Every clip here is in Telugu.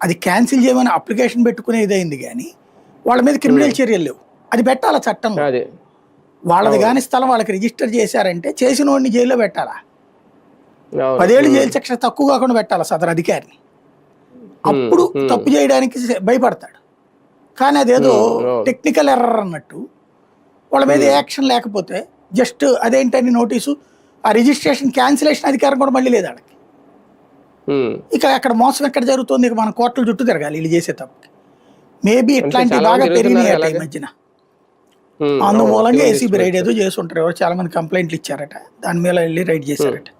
అది క్యాన్సిల్ చేయమని అప్లికేషన్ పెట్టుకునేదైంది కానీ వాళ్ళ మీద క్రిమినల్ చర్యలు లేవు. అది పెట్టాలా చట్టంలో. అదే వాళ్ళది కానీ స్థలం వాళ్ళకి రిజిస్టర్ చేశారంటే చేసిన వాడిని జైల్లో పెట్టాలా, అవును 10 ఏళ్ళు జైలు శిక్ష తక్కువ కాకుండా పెట్టాలా సదరు అధికారిని. అప్పుడు తప్పు చేయడానికి భయపడతాడు. కానీ అదేదో టెక్నికల్ ఎర్రర్ అన్నట్టు వాళ్ళ మీద యాక్షన్ లేకపోతే జస్ట్ అదేంటని నోటీసు, ఆ రిజిస్ట్రేషన్ క్యాన్సిలేషన్ అధికారం కూడా మళ్ళీ లేదు వాళ్ళకి. ఇక అక్కడ మోసం ఎక్కడ జరుగుతుంది, ఇక మన కోర్టుల చుట్టూ తిరగాలి వీళ్ళు చేసే తప్పుకి. మేబీ ఇట్లాంటివి బాగా పెరిగినాయి అట ఈ మధ్యన. అందుమూలంగా ఏసీబీ రైడ్ ఏదో చేసి ఉంటారు. ఎవరు చాలా మంది కంప్లైంట్లు ఇచ్చారట, దాని మీద వెళ్ళి రైడ్ చేశారట.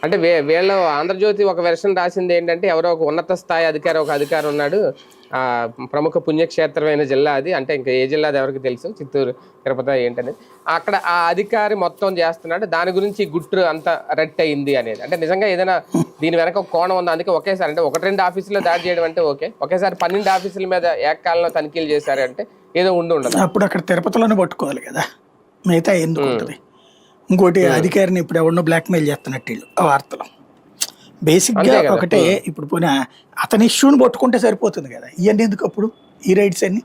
అంటే వీళ్ళు ఆంధ్రజ్యోతి ఒక వెర్షన్ రాసింది ఏంటంటే, ఎవరో ఒక ఉన్నత స్థాయి అధికారి ఉన్నాడు, ఆ ప్రముఖ పుణ్యక్షేత్రమైన జిల్లా అది, అంటే ఇంకా ఏ జిల్లా అది ఎవరికి తెలుసు, చిత్తూరు తిరుపతి ఏంటనేది, అక్కడ ఆ అధికారి మొత్తం చేస్తున్నాడు, దాని గురించి గుట్టు అంత రెట్ అయింది అనేది. అంటే నిజంగా ఏదైనా దీని వెనక ఒక కోణం ఉంది. అందుకే ఒకేసారి అంటే 1-2 ఆఫీసులో దాడి చేయడం అంటే ఓకే, ఒకేసారి 12 ఆఫీసుల మీద ఏకకాలంలో తనిఖీలు చేశారు అంటే ఏదో ఉండదు. అప్పుడు అక్కడ తిరుపతిలోనే పట్టుకోవాలి కదా, మిగతా ఎందుకు ఉంటుంది. ఇంకోటి అధికారిని ఇప్పుడు ఎవరినో బ్లాక్మెయిల్ చేస్తున్నట్టు వీళ్ళు ఆ వార్తలు. బేసిక్గా ఒకటే, ఇప్పుడు పోయినా అతని ఇష్యూని పట్టుకుంటే సరిపోతుంది కదా, ఇవన్నీ ఎందుకు అప్పుడు ఈ రైడ్స్ అన్ని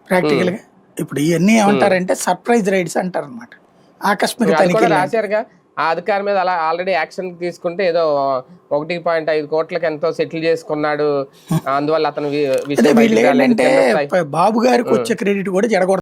ప్రాక్టికల్గా. ఇప్పుడు ఇవన్నీ ఏమంటారంటే సర్ప్రైజ్ రైడ్స్ అంటారు అనమాట, ఆకస్మిక తనిఖీ. రాశారుగా ఆ అధికారి మీద అలా ఆల్రెడీ యాక్షన్ తీసుకుంటే ఏదో 1.5 కోట్లకి ఎంతో సెటిల్ చేసుకున్నాడు, అందువల్ల అతను వీళ్ళు ఏంటంటే బాబు గారికి వచ్చే క్రెడిట్ కూడా జడగొడతారు.